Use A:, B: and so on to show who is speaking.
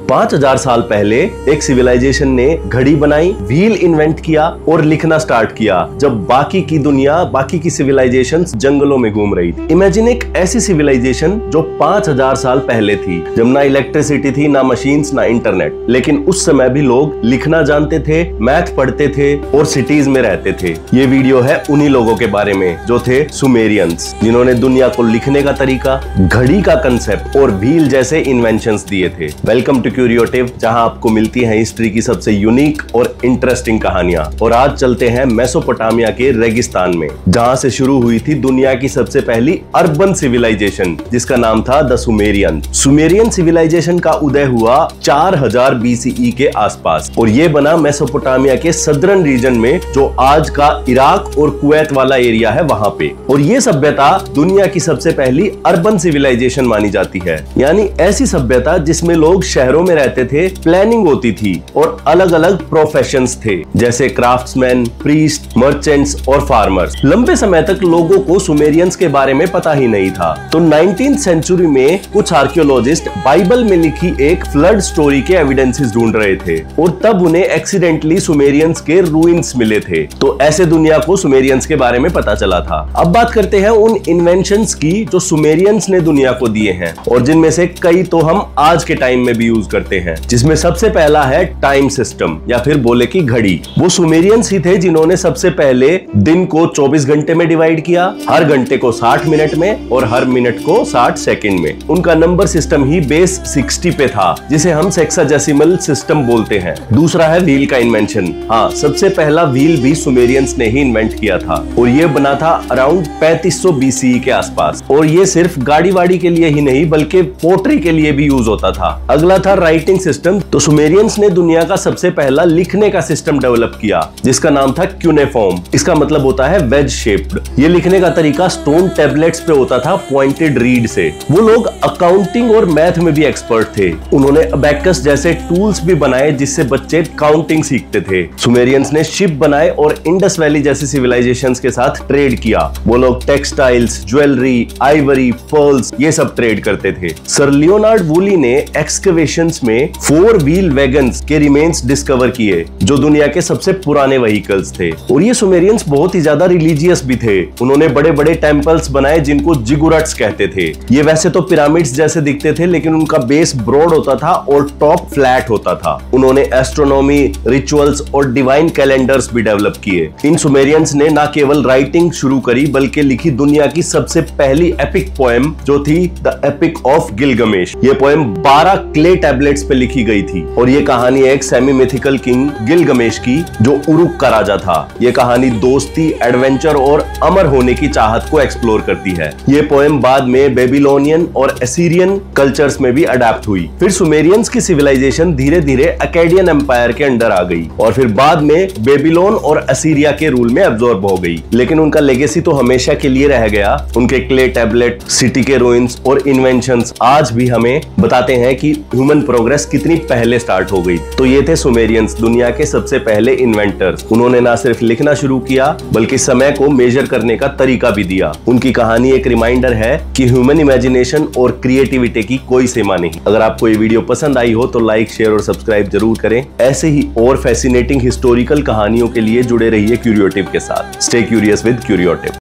A: 5000 साल पहले एक सिविलाइजेशन ने घड़ी बनाई, व्हील इन्वेंट किया और लिखना स्टार्ट किया, जब बाकी की दुनिया, बाकी की सिविलाइजेशंस जंगलों में घूम रही थी। इमेजिन एक ऐसी सिविलाइजेशन जो 5000 साल पहले थी, जब ना इलेक्ट्रिसिटी थी, ना मशीन्स, ना इंटरनेट, लेकिन उस समय भी लोग लिखना जानते थे, मैथ पढ़ते थे और सिटीज में रहते थे। ये वीडियो है उन्हीं लोगों के बारे में जो थे सुमेरियंस, जिन्होंने दुनिया को लिखने का तरीका, घड़ी का कंसेप्ट और व्हील जैसे इन्वेंशंस दिए थे। वेलकम टू क्यूरियोटिव, जहां आपको मिलती है हिस्ट्री की सबसे यूनिक और इंटरेस्टिंग कहानियां। और आज चलते हैं मेसोपोटामिया के रेगिस्तान में, जहां से शुरू हुई थी दुनिया की सबसे पहली अर्बन सिविलाइजेशन, जिसका नाम था द सुमेरियन। सुमेरियन सिविलाइजेशन का उदय हुआ 4000 BCE के आसपास और ये बना मेसोपोटामिया के सदर्न रीजन में, जो आज का इराक और कुवैत वाला एरिया है वहां पे। और ये सभ्यता दुनिया की सबसे पहली अर्बन सिविलाइजेशन मानी जाती है, यानी ऐसी सभ्यता जिसमें लोग शहरों में रहते थे, प्लानिंग होती थी और अलग अलग प्रोफेशंस थे, जैसे क्राफ्ट्समैन, प्रीस्ट, मर्चेंट्स और फार्मर्स। लंबे समय तक लोगों को सुमेरियंस के बारे में पता ही नहीं था। तो 19th सेंचुरी में कुछ आर्कियोलॉजिस्ट बाइबल में लिखी एक फ्लड स्टोरी के एविडेंसेस ढूंढ रहे थे और तब उन्हें एक्सीडेंटली सुमेरियंस के रूइंस मिले थे। तो ऐसे दुनिया को सुमेरियंस के बारे में पता चला था। अब बात करते हैं उन इन्वेंशंस की जो सुमेरियंस ने दुनिया को दिए हैं और जिनमें से कई तो हम आज के टाइम में भी यूज करते हैं, जिसमें सबसे पहला है टाइम सिस्टम, या फिर बोले की घड़ी। वो सुमेरियंस ही थे जिन्होंने सबसे पहले दिन को 24 घंटे में डिवाइड किया, हर घंटे को 60 मिनट में और हर मिनट को 60 सेकंड में। उनका नंबर सिस्टम ही बेस 60 पे था, जिसे हम सेक्साडेसिमल सिस्टम बोलते हैं। दूसरा है व्हील का इन्वेंशन। हाँ, सबसे पहला व्हील भी सुमेरियंस ने ही इन्वेंट किया था और ये बना था अराउंड 3500 BCE के आसपास। और ये सिर्फ गाड़ी वाड़ी के लिए ही नहीं बल्कि पोट्री के लिए भी यूज होता था। अगला था राइटिंग सिस्टम। तो सुमेरियंस ने दुनिया का सबसे पहला लिखने का सिस्टम डेवलप किया, जिसका नाम था क्यूनेफॉर्म। इसका मतलब होता है वेज शेप्ड। ये लिखने का तरीका स्टोन टैबलेट्स पे होता था, पॉइंटेड रीड से। वो लोग अकाउंटिंग और मैथ में भी एक्सपर्ट थे। उन्होंने अबैकस जैसे टूल्स भी बनाए जिससे बच्चे काउंटिंग सीखते थे। सुमेरियंस ने शिप बनाए और इंडस वैली जैसे सिविलाइजेशंस के साथ ट्रेड किया। वो लोग टेक्सटाइल्स, ज्वेलरी, आइवरी, पर्ल्स ये सब ट्रेड करते थे। सर लियोनार्ड वूली ने एक्सकवेशंस में 4 व्हील वैगन्स के रिमेन्स डिस्कवर किए, जो दुनिया के सबसे पुराने व्हीकल्स थे। और ये सुमेरियंस बहुत ही ज्यादा रिलीजियस भी थे। उन्होंने बड़े बड़े टेम्पल्स बनाए जिनको जिगुरट्स कहते थे। ये वैसे तो पिरामिड्स जैसे दिखते थे, लेकिन उनका बेस ब्रॉड होता था और टॉप फ्लैट होता था। उन्होंने एस्ट्रोनॉमी, रिचुअल्स और डिवाइन कैलेंडर्स भी डेवलप किए। इन सुमेरियंस ने न केवल राइटिंग शुरू करी बल्कि लिखी दुनिया की सबसे पहली एपिक पोएम, जो थी द एपिक ऑफ गिलगमेश। ये पोएम 12 क्ले टैबलेट्स पे लिखी गई थी और ये कहानी एक सेमी मिथिकल किंग गिलगमेश की, जो उरुक का राजा था। ये कहानी दोस्ती, एडवेंचर और अमर होने की चाहत को एक्सप्लोर करती है। ये पोएम बाद में बेबीलोनियन और असीरियन कल्चर्स में भी अडेप्ट हुई। फिर सुमेरियंस की सिविलाइजेशन धीरे धीरे अकेडियन एम्पायर के अंडर आ गई और फिर बाद में बेबीलोन और असीरिया के रूल में एब्जॉर्ब हो गई। लेकिन उनका लेगेसी तो हमेशा के लिए रह गया। उनके क्ले टैबलेट, सिटी के रूइंस और इन्वेंशंस आज भी हमें बताते हैं कि ह्यूमन प्रोग्रेस कितनी पहले स्टार्ट हो गई। तो ये थे सुमेरियंस, दुनिया के सबसे पहले इन्वेंटर्स। उन्होंने ना सिर्फ लिखना शुरू किया बल्कि समय को मेजर करने का तरीका भी दिया। उनकी कहानी एक रिमाइंडर है कि ह्यूमन इमेजिनेशन और क्रिएटिविटी की कोई सीमा नहीं। अगर आपको ये वीडियो पसंद आई हो तो लाइक, शेयर और सब्सक्राइब जरूर करें। ऐसे ही और फैसिनेटिंग हिस्टोरिकल कहानियों के लिए जुड़े रहिए क्यूरियोटिव के साथ। Stay curious with क्यूरियोटिव।